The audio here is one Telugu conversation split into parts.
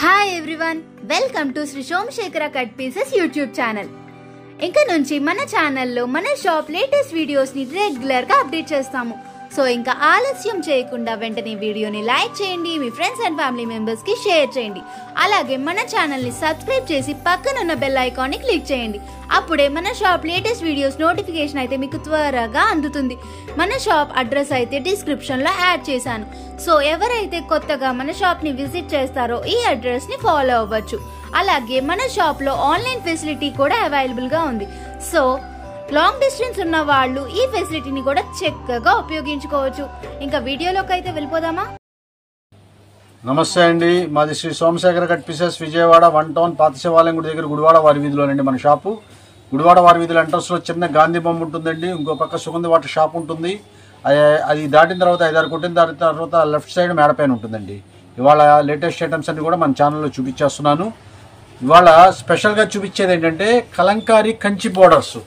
Hi everyone, welcome to Shri Somashekhara cut pieces YouTube channel. ఇంకా నుంచి మన ఛానల్లో మన షాప్ లేటెస్ట్ వీడియోస్ ని రెగ్యులర్ గా అప్డేట్ చేస్తాము. సో ఇంకా ఆలస్యం చేయకుండా వెంటనే వీడియోని లైక్ చేయండి, మీ ఫ్రెండ్స్ అండ్ ఫ్యామిలీ మెంబర్స్ కి షేర్ చేయండి. అలాగే మన ఛానల్ ని సబ్స్క్రైబ్ చేసి పక్కన ఉన్న బెల్ ఐకాన్ ని క్లిక్ చేయండి. అప్పుడే మన షాప్ లేటెస్ట్ వీడియోస్ నోటిఫికేషన్ అయితే మీకు త్వరగా అందుతుంది. మన షాప్ అడ్రస్ అయితే డిస్క్రిప్షన్ లో యాడ్ చేశాను. సో ఎవరైతే కొత్తగా మన షాప్ ని విజిట్ చేస్తారో ఈ అడ్రస్ ని ఫాలో అవ్వచ్చు. అలాగే మన షాప్ లో ఆన్లైన్ ఫెసిలిటీ కూడా అవైలబుల్ గా ఉంది. సో లాంగ్ డిస్టెన్స్ ఉన్న వాళ్ళు ఈ ఫెసిలిటీని కూడా చక్కగా ఉపయోగించుకోవచ్చు. ఇంకా వీడియోలోకి అయితే వెళ్ళిపోదామా? నమస్తే అండి, మాది Shri Somashekhara cut pieces, Vijayawada 1 town, పాత శివాలయం గుడి దగ్గర గుడివాడ వారి వీధిలోనండి మన షాపు. గుడివాడ వారి వీధిలో ఎంట్రన్స్ లో చిన్న గాంధీ బొమ్మ ఉంటుందండి. ఇంకో పక్క సుగంధ వాటర్ షాప్ ఉంటుంది. అది దాటిన తర్వాత 5-6 కొట్టిన తర్వాత లెఫ్ట్ సైడ్ మేడ పైన ఉంటుందండి. ఇవాళ లేటెస్ట్ ఐటమ్స్ అన్ని కూడా మన ఛానల్లో చూపించేస్తున్నాను. ఇవాళ స్పెషల్గా చూపించేది ఏంటంటే కలంకారీ కంచి బోర్డర్స్,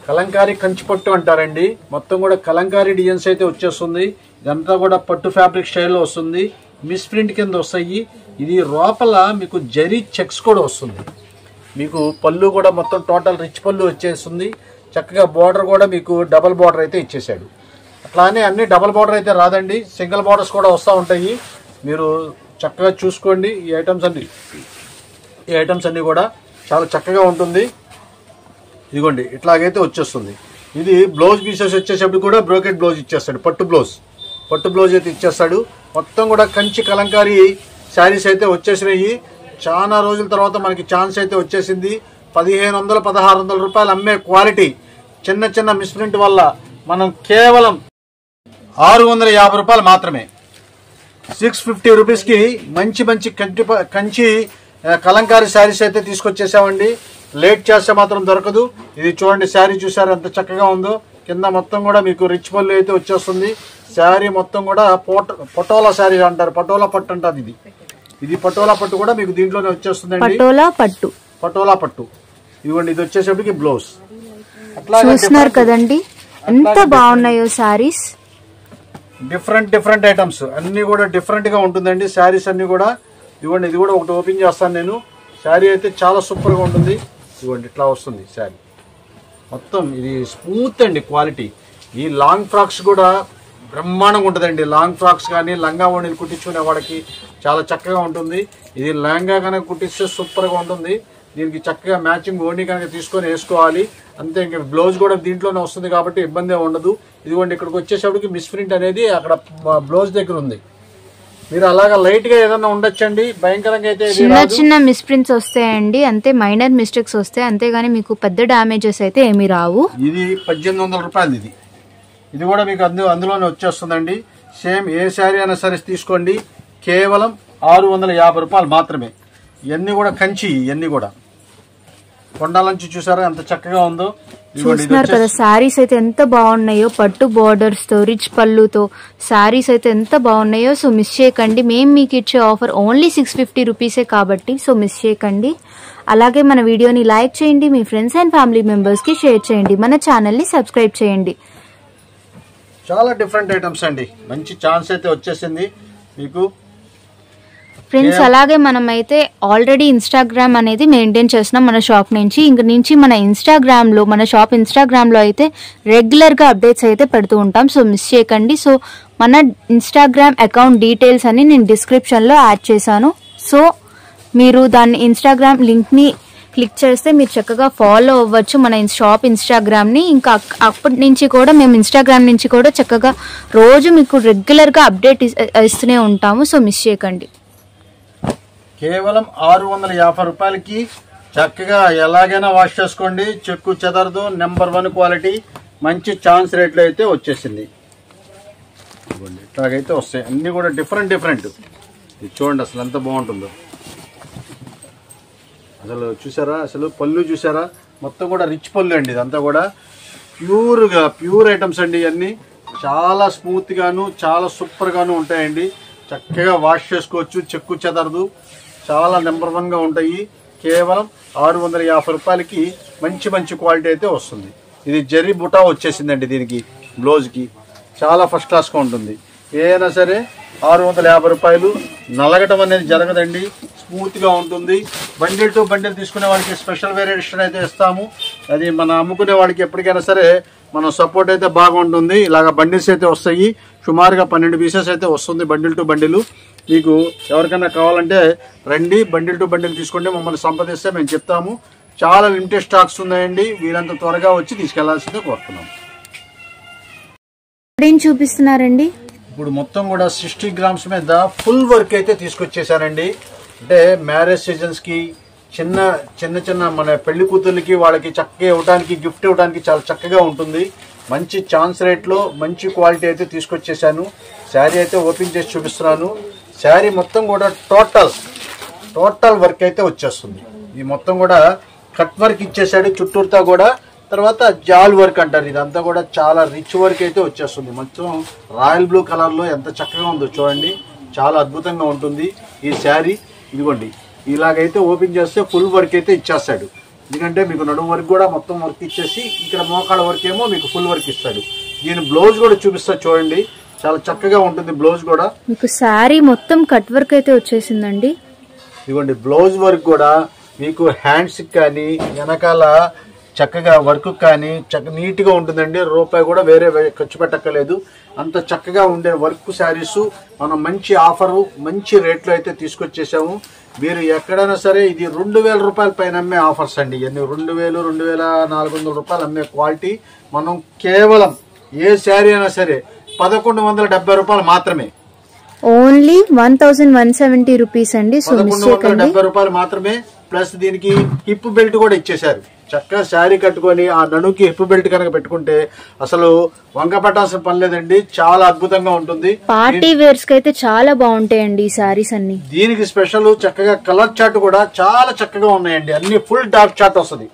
కలంకారీ కంచి పట్టు అంటారండి. మొత్తం కూడా కలంకారీ డిజైన్స్ అయితే వచ్చేస్తుంది. ఇదంతా కూడా పట్టు ఫ్యాబ్రిక్ స్టైల్లో వస్తుంది. మిస్ ప్రింట్ కింద వస్తాయి. ఇది లోపల మీకు జరీ చెక్స్ కూడా వస్తుంది. మీకు పళ్ళు కూడా మొత్తం టోటల్ రిచ్ పళ్ళు వచ్చేస్తుంది. చక్కగా బోర్డర్ కూడా మీకు డబల్ బోర్డర్ అయితే ఇచ్చేసాడు. అట్లానే అన్ని డబల్ బోర్డర్ అయితే రాదండి, సింగిల్ బోర్డర్స్ కూడా వస్తూ ఉంటాయి. మీరు చక్కగా చూసుకోండి. ఈ ఐటమ్స్ అన్ని కూడా చాలా చక్కగా ఉంటుంది. ఇదిగోండి ఇట్లాగైతే వచ్చేస్తుంది. ఇది బ్లౌజ్ పీసెస్ వచ్చేసేప్పుడు కూడా బ్రోకెట్ బ్లౌజ్ ఇచ్చేస్తాడు. పట్టు బ్లౌజ్ అయితే ఇచ్చేస్తాడు. మొత్తం కూడా కంచి కలంకారీ శారీస్ అయితే వచ్చేసినాయి. చాలా రోజుల తర్వాత మనకి ఛాన్స్ అయితే వచ్చేసింది. 1500-1600 రూపాయలు అమ్మే క్వాలిటీ చిన్న మిస్ప్రింట్ వల్ల మనం కేవలం 650 రూపాయలు మాత్రమే, 650 రూపీస్కి మంచి కంచి కలంకారీ శారీస్ అయితే తీసుకొచ్చేసామండి. లేట్ చేస్తే మాత్రం దొరకదు. ఇది చూడండి, శారీ చూసారు ఎంత చక్కగా ఉందో. కింద మొత్తం కూడా మీకు రిచ్ పళ్ళు అయితే వచ్చేస్తుంది. శారీ మొత్తం కూడా పటోలా శారీ అంటారు, పటోలా పట్టు అంటారు. ఇది పటోలా పట్టు కూడా మీకు దీంట్లోనే వచ్చేస్తుందండి. పటోలా పట్టు ఇదిగోండి. ఇది వచ్చేసరికి బ్లౌజ్. చూస్తున్నారు కదండి ఎంత బాగున్నాయో శారీస్. డిఫరెంట్ ఐటమ్స్ అన్ని కూడా డిఫరెంట్ గా ఉంటుందండి శారీస్ అన్ని కూడా. ఇదిగోండి, ఇది కూడా ఒకటి ఓపెన్ చేస్తాను నేను. శారీ అయితే చాలా సూపర్ గా ఉంటుంది. ఇదిగోండి ఇట్లా వస్తుంది శారీ మొత్తం. ఇది స్మూత్ అండి క్వాలిటీ. ఈ లాంగ్ ఫ్రాక్స్ కూడా బ్రహ్మాండంగా ఉంటుందండి. లాంగ్ ఫ్రాక్స్ కానీ లంగా ఓణీలు కుట్టించుకునే వాడికి చాలా చక్కగా ఉంటుంది. ఇది లంగా కనుక కుట్టిస్తే సూపర్గా ఉంటుంది. దీనికి చక్కగా మ్యాచింగ్ ఓణీ కనుక తీసుకొని వేసుకోవాలి అంతే. ఇంకా బ్లౌజ్ కూడా దీంట్లోనే వస్తుంది కాబట్టి ఇబ్బంది ఉండదు. ఇదిగోండి ఇక్కడికి వచ్చేసరికి మిస్ ప్రింట్ అనేది అక్కడ బ్లౌజ్ దగ్గర ఉంది. మీరు అలాగా లైట్ గా ఏదైనా ఉండొచ్చండి, భయంకరంగా అయితే చిన్న మిస్ ప్రింట్స్ వస్తాయండి, అంతే. మైనర్ మిస్టేక్స్ వస్తాయి అంతేగాని మీకు పెద్ద డామేజెస్ అయితే ఏమీ రావు. ఇది 1800 రూపాయలు. ఇది కూడా మీకు అందులోనే వచ్చేస్తుందండి. సేమ్ ఏ శారీ అయినా సరే తీసుకోండి, కేవలం 650 రూపాయలు మాత్రమే. ఇవన్నీ కూడా కంచి, ఇవన్నీ కూడా కొండాలంచి చూసారా ఎంత చక్కగా ఉందో. చూస్తున్నారు కదా శారీస్ అయితే ఎంత బాగున్నాయో, పట్టు బోర్డర్స్ తో రిచ్ పళ్ళుతో శారీస్ అయితే ఎంత బాగున్నాయో. సో మిస్ చేయకండి. మేము మీకు ఇచ్చే ఆఫర్ ఓన్లీ 650 రూపీసే కాబట్టి సో మిస్ చేయకండి. అలాగే మన వీడియోని లైక్ చేయండి, మీ ఫ్రెండ్స్ అండ్ ఫ్యామిలీ మెంబర్స్ కి షేర్ చేయండి, మన ఛానల్ ని సబ్స్క్రైబ్ చేయండి. చాలా డిఫరెంట్ ఐటమ్స్ అండి. మంచి ఛాన్స్ అయితే వచ్చేసింది మీకు ఫ్రెండ్స్. అలాగే మనం అయితే ఆల్రెడీ ఇన్స్టాగ్రామ్ అనేది మెయింటైన్ చేస్తున్నాం మన షాప్ నుంచి. ఇంక నుంచి మన షాప్ ఇన్స్టాగ్రామ్ లో అయితే రెగ్యులర్ గా అప్డేట్స్ అయితే పెడుతూ ఉంటాం. సో మిస్ చేయకండి. సో మన ఇన్స్టాగ్రామ్ అకౌంట్ డీటెయిల్స్ అని నేను డిస్క్రిప్షన్ లో యాడ్ చేశాను. సో మీరు దాన్ని ఇన్స్టాగ్రామ్ లింక్ ని క్లిక్ చేస్తే మీరు చక్కగా ఫాలో అవ్వచ్చు మన షాప్ ఇన్స్టాగ్రామ్ ని. ఇంకా అప్పటి నుంచి కూడా మేము ఇన్స్టాగ్రామ్ నుంచి కూడా చక్కగా రోజు మీకు రెగ్యులర్ గా అప్డేట్ ఇస్తూనే ఉంటాము. సో మిస్ చేయకండి. కేవలం 650 రూపాయలకి చక్కగా ఎలాగైనా వాష్ చేసుకోండి, చెక్కు చెదరదు, నెంబర్ 1 క్వాలిటీ, మంచి ఛాన్స్ రేట్లో అయితే వచ్చేసింది. ఇట్లాగైతే వస్తాయి అన్ని కూడా డిఫరెంట్. ఇది చూడండి అసలు ఎంత బాగుంటుందో. అసలు చూసారా, అసలు పళ్ళు చూసారా, మొత్తం కూడా రిచ్ పళ్ళు అండి. ఇదంతా కూడా ప్యూర్ ఐటమ్స్ అండి. ఇవన్నీ చాలా స్మూత్ గాను చాలా సూపర్ గాను ఉంటాయండి. చక్కగా వాష్ చేసుకోవచ్చు, చెక్కు చెదరదు, చాలా నెంబర్ 1 గా ఉంటాయి. కేవలం 650 రూపాయలకి మంచి క్వాలిటీ అయితే వస్తుంది. ఇది జరీ బుటా వచ్చేసిందండి దీనికి, బ్లౌజ్కి చాలా ఫస్ట్ క్లాస్గా ఉంటుంది. ఏదైనా సరే 650 రూపాయలు. నలగటం అనేది జరగదండి. స్మూత్గా ఉంటుంది. బండిల్ టు బండిల్ తీసుకునే వాళ్ళకి స్పెషల్ వేరియేషన్ అయితే ఇస్తాము. అది మన అమ్ముకునే వాళ్ళకి ఎప్పటికైనా సరే మన సపోర్ట్ అయితే బాగుంటుంది. ఇలాగ బండిల్స్ అయితే వస్తాయి. సుమారుగా 12 పీసెస్ అయితే వస్తుంది బండిల్ టు బండిల్. మీకు ఎవరికైనా కావాలంటే రండి, బండిల్ టు బండిల్ తీసుకోండి, మమ్మల్ని సంప్రదిస్తే మేము చెప్తాము. చాలా లిమిటెడ్ స్టాక్స్ ఉన్నాయండి, వీరంత త్వరగా వచ్చి తీసుకెళ్లాల్సిందే కోరుతున్నాం. ఏం చూపిస్తున్నారండి? ఇప్పుడు మొత్తం కూడా 60 గ్రామ్స్ మీద ఫుల్ వర్క్ అయితే తీసుకొచ్చేసానండి. అంటే మ్యారేజ్ సీజన్స్ కి చిన్న చిన్న చిన్న మన పెళ్లి కూతుర్లకి వాళ్ళకి చక్కగా ఇవ్వడానికి, గిఫ్ట్ ఇవ్వడానికి చాలా చక్కగా ఉంటుంది. మంచి ఛాన్స్ రేట్లో మంచి క్వాలిటీ అయితే తీసుకొచ్చేసాను. శారీ అయితే ఓపెన్ చేసి చూపిస్తున్నాను. శారీ మొత్తం కూడా టోటల్ వర్క్ అయితే వచ్చేస్తుంది. ఇది మొత్తం కూడా కట్ వర్క్ ఇచ్చేసాడు చుట్టూరుతా కూడా. తర్వాత జాల్ వర్క్ అంటారు. ఇదంతా కూడా చాలా రిచ్ వర్క్ అయితే వచ్చేస్తుంది. మొత్తం రాయల్ బ్లూ కలర్లో ఎంత చక్కగా ఉందో చూడండి, చాలా అద్భుతంగా ఉంటుంది ఈ శారీ. ఇదిగోండి, ఇలాగైతే ఓపెన్ చేస్తే ఫుల్ వర్క్ అయితే ఇచ్చేస్తాడు. ఎందుకంటే మీకు నడుము వర్క్ కూడా మొత్తం వర్క్ ఇచ్చేసి ఇక్కడ మోకాళ్ళ వర్క్ ఏమో మీకు ఫుల్ వర్క్ ఇస్తాడు. దీని బ్లౌజ్ కూడా చూపిస్తా చూడండి, చాలా చక్కగా ఉంటుంది బ్లౌజ్ కూడా. మీకు శారీ మొత్తం కట్ వర్క్ అయితే వచ్చేసిందండి. ఇదిగోండి, బ్లౌజ్ వర్క్ కూడా మీకు హ్యాండ్స్ కానీ వెనకాల చక్కగా వర్క్ కానీ నీట్గా ఉంటుందండి. రూపాయి కూడా వేరే ఖర్చు పెట్టక్కర్లేదు. అంత చక్కగా ఉండే వర్క్ శారీస్ మనం మంచి ఆఫరు, మంచి రేట్లో అయితే తీసుకొచ్చేసాము. మీరు ఎక్కడైనా సరే ఇది 2000 రూపాయల పైన అమ్మే ఆఫర్స్ అండి. ఇవన్నీ 2000, 2400 రూపాయలు అమ్మే క్వాలిటీ మనం కేవలం ఏ శారీ అయినా సరే 1170 రూపాయలు మాత్రమే. ఓన్లీ 1170 రూపీస్ అండి. 1170 రూపాయలు మాత్రమే. ప్లస్ దీనికి హిప్ బెల్ట్ కూడా ఇచ్చేసారు. చక్కగా శారీ కట్టుకొని ఆ నడుకి హిప్ బెల్ట్ కనుక పెట్టుకుంటే అసలు వంక పట్టాల్సిన పని లేదండి. చాలా అద్భుతంగా ఉంటుంది. పార్టీ వేర్స్ కి అయితే చాలా బాగుంటాయండి ఈ శారీస్ అన్ని. దీనికి స్పెషల్ చక్కగా కలర్ చార్ట్ కూడా చాలా చక్కగా ఉన్నాయండి. అన్ని ఫుల్ డార్క్ చార్ట్ వస్తుంది.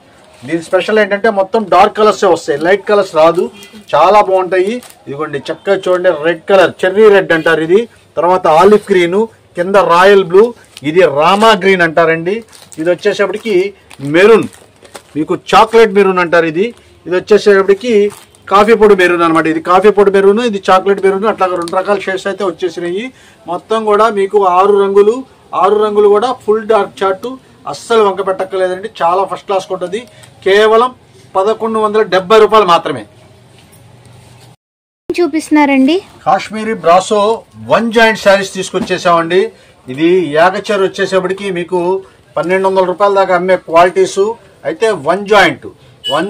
దీని స్పెషల్ ఏంటంటే మొత్తం డార్క్ కలర్స్ వస్తాయి, లైట్ కలర్స్ రాదు. చాలా బాగుంటాయి. ఇదిగోండి, చక్కగా చూడండి, రెడ్ కలర్, చెర్రీ రెడ్ అంటారు ఇది. తర్వాత ఆలివ్ గ్రీన్, కింద రాయల్ బ్లూ, ఇది రామా గ్రీన్ అంటారండి. ఇది వచ్చేసేపటికి మెరూన్, మీకు చాక్లెట్ మెరూన్ అంటారు. ఇది వచ్చేసేపటికి కాఫీ పొడి మెరూన్ అనమాట. ఇది కాఫీ పొడి మెరూన్, ఇది చాక్లెట్ మెరూన్. అట్లా 2 రకాల షేడ్స్ అయితే వచ్చేసినాయి. మొత్తం కూడా మీకు 6 రంగులు కూడా ఫుల్ డార్క్ చార్ట్. అస్సలు వంక పెట్టక్కర్లేదండి. చాలా ఫస్ట్ క్లాస్ ఉంటుంది. కేవలం 1170 రూపాయలు మాత్రమే. చూపిస్తున్నారండి కాశ్మీరీ బ్రాసో 1 జాయింట్ శారీస్ తీసుకొచ్చేసామండి. ఇది యాగచర్ వచ్చేసేపటికి మీకు 1200 రూపాయల దాకా అమ్మే క్వాలిటీస్. అయితే 1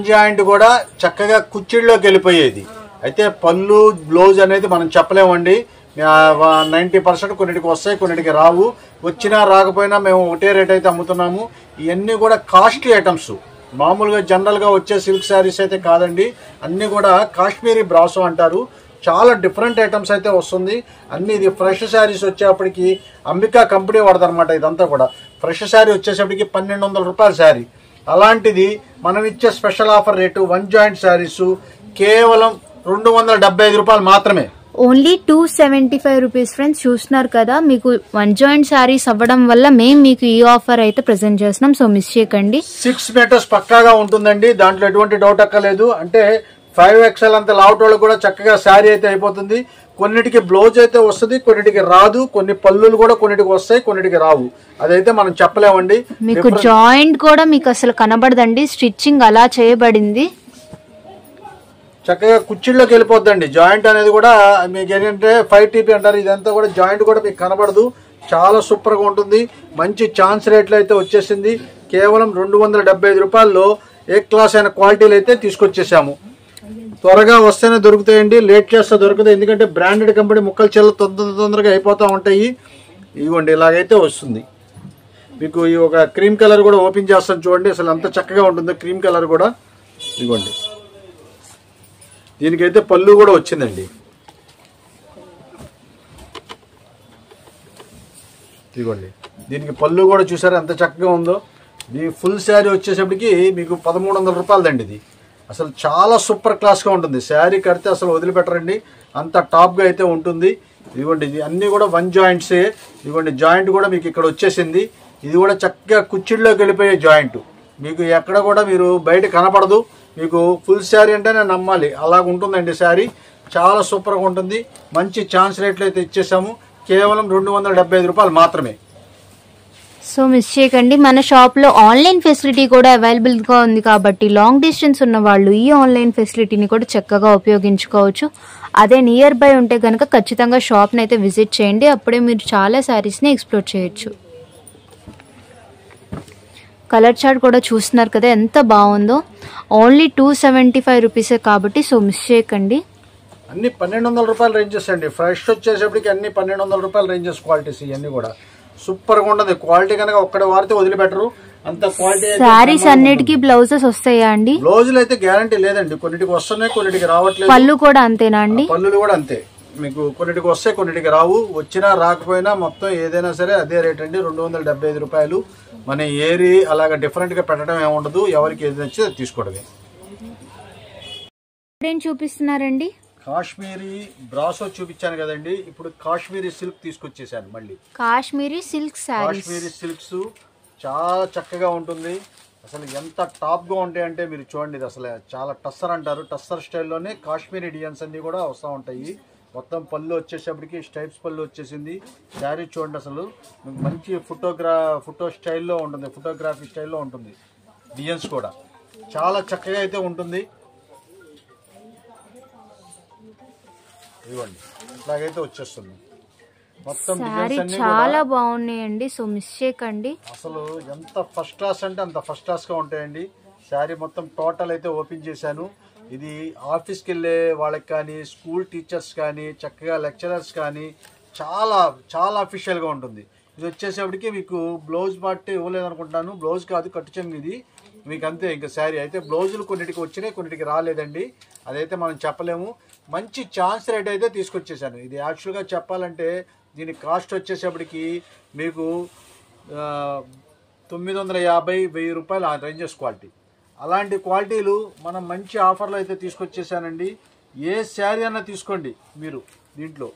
జాయింట్ కూడా చక్కగా కుచ్చిళ్ళలోకి వెళ్ళిపోయేది. అయితే పళ్ళు బ్లౌజ్ అనేది మనం చెప్పలేమండి. 90% కొన్నిటికి వస్తాయి, కొన్నిటికి రావు. వచ్చినా రాకపోయినా మేము ఒకటే రేట్ అయితే అమ్ముతున్నాము. ఇవన్నీ కూడా కాస్ట్లీ ఐటమ్స్. మామూలుగా జనరల్గా వచ్చే సిల్క్ శారీస్ అయితే కాదండి. అన్నీ కూడా కాశ్మీరీ బ్రాసో అంటారు. చాలా డిఫరెంట్ ఐటమ్స్ అయితే వస్తుంది. అన్ని ఇది ఫ్రెష్ శారీస్ వచ్చేప్పటికి అంబికా కంపెనీ వాడదనమాట. ఇదంతా కూడా ఫ్రెష్ శారీ వచ్చేసప్పటికి 1200 రూపాయల శారీ. అలాంటిది మనం ఇచ్చే special offer rate 1 joint saris కేవలం 275 రూపాయలు మాత్రమే. Only 275 rupees. ఫ్రెండ్స్ చూస్తున్నారు కదా, మీకు 1 జాయింట్ శారీస్ అవ్వడం వల్ల మేము మీకు ఈ ఆఫర్ అయితే ప్రెజెంట్ చేస్తున్నాం. సో మిస్ చేయకండి. 6 మీటర్స్ పక్కాగా ఉంటుందండి, దాంట్లో ఎటువంటి డౌట్ అక్కర్లేదు. అంటే 5XL అంత లావుటోళ్ళకు కూడా చక్కగా శారీ అయితే అయిపోతుంది. కొన్నిటికి బ్లౌజ్ అయితే వస్తుంది, కొన్నిటికి రాదు. కొన్ని పళ్ళులు కూడా కొన్నిటికి వస్తాయి, కొన్నిటికి రావు. అదైతే మనం చెప్పలేమండి. మీకు జాయింట్ కూడా మీకు అసలు కనబడదండి, స్టిచ్చింగ్ అలా చేయబడింది. చక్కగా కుచ్చిళ్ళలోకి వెళ్ళిపోద్దండి. జాయింట్ అనేది కూడా మీకు ఏంటంటే 5TP అంటారు. ఇదంతా కూడా జాయింట్ కూడా మీకు కనబడదు. చాలా సూపర్గా ఉంటుంది. మంచి ఛాన్స్ రేట్లు అయితే వచ్చేసింది. కేవలం 275 రూపాయల్లో ఏ క్లాస్ అయిన క్వాలిటీలు అయితే తీసుకొచ్చేసాము. త్వరగా వస్తేనే దొరుకుతాయండి, లేట్ చేస్తే దొరకదు. ఎందుకంటే బ్రాండెడ్ కంపెనీ ముక్కలు చెల్లు తొందరగా అయిపోతూ ఉంటాయి. ఇదిగోండి, ఇలాగైతే వస్తుంది. మీకు ఈ ఒక క్రీమ్ కలర్ కూడా ఓపెన్ చేస్తాను చూడండి, అసలు ఎంత చక్కగా ఉంటుందో క్రీమ్ కలర్ కూడా. ఇదిగోండి, దీనికైతే పళ్ళు కూడా వచ్చిందండి. ఇదిగోండి, దీనికి పళ్ళు కూడా చూసారా ఎంత చక్కగా ఉందో. ఈ ఫుల్ శారీ వచ్చేసప్పటికి మీకు 1300 రూపాయలదండి. ఇది అసలు చాలా సూపర్ క్లాస్గా ఉంటుంది. శారీ కడితే అసలు వదిలిపెట్టరండి, అంత టాప్గా అయితే ఉంటుంది. ఇదిగోండి, ఇది అన్నీ కూడా 1 జాయింట్సే. ఇదిగోండి, జాయింట్ కూడా మీకు ఇక్కడ వచ్చేసింది. ఇది కూడా చక్కగా కుచ్చిళ్ళలోకి వెళ్ళిపోయే జాయింట్. మీకు ఎక్కడ కూడా మీరు బయట కనపడదు. మీకు ఫుల్ శారీ అంటే నేను నమ్మాలి, అలాగ ఉంటుందండి శారీ. చాలా సూపర్గా ఉంటుంది. మంచి ఛాన్స్ రేట్లు అయితే ఇచ్చేసాము. కేవలం 275 రూపాయలు మాత్రమే. సో మిస్ చేయకండి, మన షాప్లో ఆన్లైన్ ఫెసిలిటీ కూడా అవైలబుల్గా ఉంది కాబట్టి లాంగ్ డిస్టెన్స్ ఉన్న వాళ్ళు ఈ ఆన్లైన్ ఫెసిలిటీని కూడా చక్కగా ఉపయోగించుకోవచ్చు. అదే నియర్ బై ఉంటే కనుక ఖచ్చితంగా షాప్ని అయితే విజిట్ చేయండి, అప్పుడే మీరు చాలా శారీస్ని ఎక్స్ప్లోర్ చేయొచ్చు. కలర్ చార్ట్ కూడా చూస్తున్నారు కదా ఎంత బాగుందో. ఓన్లీ 275 రూపీసే కాబట్టి సో మిస్ చేయకండి. అన్ని 1200 రూపాయల రేంజెస్ అండి. ఫ్రెష్ వచ్చేసేపటికి అన్ని 1200 రూపాయల రేంజెస్ క్వాలిటీస్ ఇవన్నీ కూడా సూపర్గా ఉండదు. క్వాలిటీ కనుక ఒక్కడ వారితే వదిలిపెట్టరు అంత క్వాలిటీ. శారీస్ అన్నిటికీ బ్లౌజెస్ వస్తాయా అండి? బ్లౌజులు అయితే గ్యారంటీ లేదండి, కొన్నిటికి వస్తున్నాయి కొన్నిటికి రావట్లేదు. పళ్ళు కూడా అంతేనా అండి? పళ్ళులు కూడా అంతే, మీకు కొన్నిటికి వస్తాయి కొన్నిటికి రావు. వచ్చినా రాకపోయినా మొత్తం ఏదైనా సరే అదే రేట్ అండి, 275 రూపాయలు. మన ఏరి అలాగా డిఫరెంట్ గా పెట్టడం ఏముండదు, ఎవరికి ఏది నచ్చితే అది తీసుకోవడమే. ఏం చూపిస్తున్నారండి? కాశ్మీరీ బ్రాసో చూపించాను కదండి, ఇప్పుడు కాశ్మీరీ సిల్క్ తీసుకొచ్చేసాను మళ్ళీ. కాశ్మీరీ సిల్క్ సారీస్, కాశ్మీరీ సిల్క్స్ చాలా చక్కగా ఉంటుంది. అసలు ఎంత టాప్ గా ఉంటాయి అంటే మీరు చూడండి, ఇది అసలు చాలా టస్సర్ అంటారు. టస్సర్ స్టైల్లోనే కాశ్మీరీ డిజైన్స్ అన్ని కూడా వస్తూ ఉంటాయి. మొత్తం పళ్ళు వచ్చేసేపటికి స్టైప్స్ పళ్ళు వచ్చేసింది. శారీ చూడండి అసలు మంచి ఫోటో స్టైల్లో ఉంటుంది, ఫోటోగ్రఫీ స్టైల్లో ఉంటుంది. డిజైన్స్ కూడా చాలా చక్కగా అయితే ఉంటుంది. ఇవ్వండి ఇట్లాగైతే వచ్చేస్తుంది. మొత్తం డిజైన్స్ అన్ని చాలా బాగున్నాయండి, సో మిస్ చేయకండి. అసలు ఎంత ఫస్ట్ క్లాస్ అంటే అంత ఫస్ట్ క్లాస్ గా ఉంటాయండి. శారీ మొత్తం టోటల్ అయితే ఓపెన్ చేశాను. ఇది ఆఫీస్కి వెళ్ళే వాళ్ళకి కానీ, స్కూల్ టీచర్స్ కానీ, చక్కగా లెక్చరర్స్ కానీ చాలా చాలా అఫీషియల్గా ఉంటుంది. ఇది వచ్చేసేపటికి మీకు బ్లౌజ్ పార్ట్ ఇవ్వలేదు అనుకుంటున్నాను. బ్లౌజ్ కాదు, కట్టుచెంగు ఇది మీకు అంతే. ఇంకా శారీ అయితే బ్లౌజులు కొన్నిటికి వచ్చినాయి కొన్నిటికి రాలేదండి, అదైతే మనం చెప్పలేము. మంచి ఛాన్స్ రేట్ అయితే తీసుకొచ్చేసాను. ఇది యాక్చువల్గా చెప్పాలంటే దీని కాస్ట్ వచ్చేసేపటికి మీకు 950-1000 రూపాయలు ఆ రేంజెస్ క్వాలిటీ. అలాంటి క్వాలిటీలు మనం మంచి ఆఫర్లో అయితే తీసుకొచ్చేసానండి. ఏ శారీ అన్నా తీసుకోండి మీరు, దీంట్లో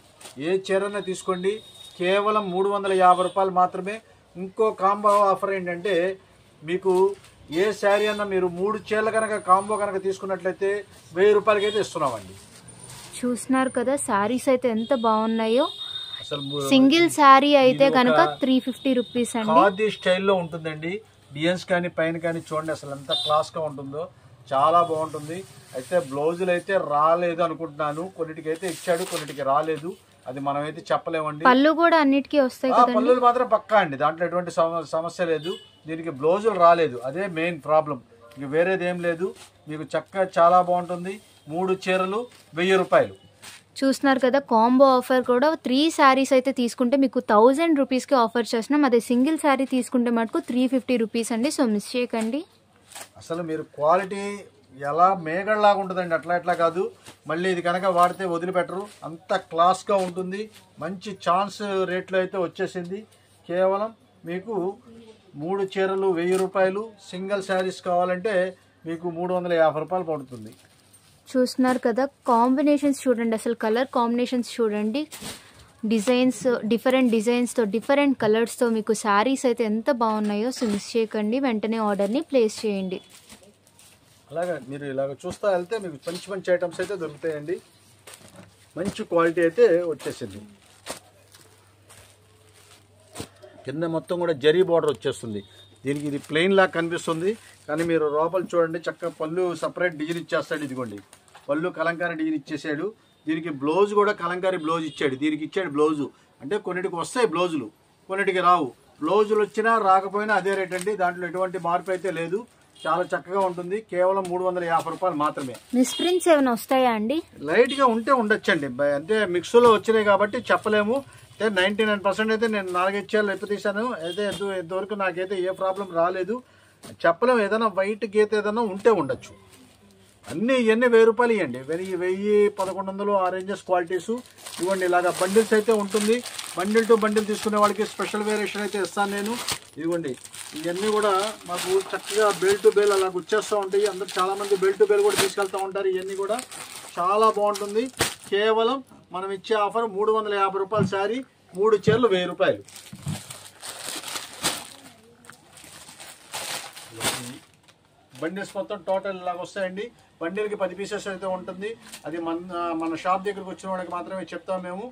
ఏ చీర అన్నా తీసుకోండి, కేవలం 350 రూపాయలు మాత్రమే. ఇంకో కాంబో ఆఫర్ ఏంటంటే మీకు ఏ శారీ అన్నా మీరు 3 చీరలు కనుక కాంబో కనుక తీసుకున్నట్లయితే 1000 రూపాయలకి అయితే ఇస్తున్నామండి. చూస్తున్నారు కదా శారీస్ అయితే ఎంత బాగున్నాయో. సింగిల్ శారీ అయితే కనుక 350 రూపీస్ అండి. ఖాదీ స్టైల్లో ఉంటుందండి. డిజైన్స్ కానీ పైన కానీ చూడండి అసలు ఎంత క్లాస్ గా ఉంటుందో, చాలా బాగుంటుంది. అయితే బ్లౌజులు అయితే రాలేదు అనుకుంటున్నాను, కొన్నిటికి అయితే ఇచ్చాడు కొన్నిటికి రాలేదు, అది మనం అయితే చెప్పలేమండి. పళ్ళు కూడా అన్నిటికీ వస్తాయి కదా? పళ్ళులు మాత్రం పక్కా అండి, దాంట్లో ఎటువంటి సమస్య లేదు. దీనికి బ్లౌజులు రాలేదు, అదే మెయిన్ ప్రాబ్లం, ఇంక వేరేది ఏం లేదు. మీకు చక్కగా చాలా బాగుంటుంది. 3 చీరలు 1000 రూపాయలు. చూస్తున్నారు కదా కాంబో ఆఫర్ కూడా 3 శారీస్ అయితే తీసుకుంటే మీకు 1000 రూపీస్కి ఆఫర్ చేస్తున్నాం. అదే సింగిల్ శారీ తీసుకుంటే మటుకు 350 రూపీస్ అండి, సో మిస్ చేయకండి. అసలు మీరు క్వాలిటీ ఎలా మేఘల్లాగా ఉంటుందండి, అట్లా ఎట్లా కాదు. మళ్ళీ ఇది కనుక వాడితే వదిలిపెట్టరు, అంత క్లాస్గా ఉంటుంది. మంచి ఛాన్స్ రేట్లో అయితే వచ్చేసింది. కేవలం మీకు 3 చీరలు 1000 రూపాయలు. సింగిల్ శారీస్ కావాలంటే మీకు 350 రూపాయలు పడుతుంది. చూస్తున్నారు కదా కాంబినేషన్స్ చూడండి, అసలు కలర్ కాంబినేషన్స్ చూడండి. డిజైన్స్ డిఫరెంట్ డిజైన్స్తో డిఫరెంట్ కలర్స్తో మీకు శారీస్ అయితే ఎంత బాగున్నాయో. సో మిస్ చేయకండి, వెంటనే ఆర్డర్ని ప్లేస్ చేయండి. అలాగే మీరు ఇలాగ చూస్తూ వెళ్తే మీకు మంచి మంచి ఐటమ్స్ అయితే దొరుకుతాయండి. మంచి క్వాలిటీ అయితే వచ్చేసింది. కింద మొత్తం కూడా జరీ బార్డర్ వచ్చేస్తుంది. దీనికి ఇది ప్లెయిన్ లాగా కనిపిస్తుంది, కానీ మీరు లోపల చూడండి చక్కగా పళ్ళు సపరేట్ డిజైన్ ఇచ్చేస్తాడు. ఇదిగోండి పళ్ళు కలంకారీ డిజైన్ ఇచ్చేసాడు. దీనికి బ్లౌజ్ కూడా కలంకారీ బ్లౌజ్ ఇచ్చాడు. దీనికి ఇచ్చాడు బ్లౌజు. అంటే కొన్నిటికి వస్తాయి బ్లౌజులు, కొన్నిటికి రావు. బ్లౌజులు వచ్చినా రాకపోయినా అదే రేట్ అండి, దాంట్లో ఎటువంటి మార్పు అయితే లేదు. చాలా చక్కగా ఉంటుంది. కేవలం 350 రూపాయలు మాత్రమే. మిస్ప్రింట్స్ ఏమైనా వస్తాయా అండి? లైట్గా ఉంటే ఉండొచ్చండి, అంటే మిక్స్లో వచ్చినాయి కాబట్టి చెప్పలేము. అయితే 99% అయితే నేను 4-5 చీరలు ఎప్పుడు తీసాను, అయితే ఎంతవరకు నాకైతే ఏ ప్రాబ్లం రాలేదు. చెప్పలేము, ఏదైనా వైట్ గీత ఏదైనా ఉంటే ఉండొచ్చు. ఇవన్నీ 1000 రూపాయలు ఇవ్వండి. 1000-1100 ఆ రేంజెస్ క్వాలిటీస్ ఇవ్వండి. ఇలాగా బండిల్స్ అయితే ఉంటుంది. బండిల్ టు బండిల్ తీసుకునే వాళ్ళకి స్పెషల్ వేరియేషన్ అయితే ఇస్తాను నేను. ఇదిగోండి ఇవన్నీ కూడా మాకు చక్కగా బెల్ టు బెల్ అలా గుచ్చేస్తూ ఉంటాయి. అందరూ చాలామంది బెల్ టు బెల్ కూడా తీసుకెళ్తూ ఉంటారు. ఇవన్నీ కూడా చాలా బాగుంటుంది. కేవలం మనం ఇచ్చే ఆఫర్ 350 రూపాయల శారీ, 3 చీరలు 1000 రూపాయలు. బండిల్స్ మొత్తం టోటల్ ఇలాగ వస్తాయండి. బండిల్కి 10 పీసెస్ అయితే ఉంటుంది. అది మన షాప్ దగ్గరకు వచ్చిన వాళ్ళకి మాత్రమే చెప్తాం మేము.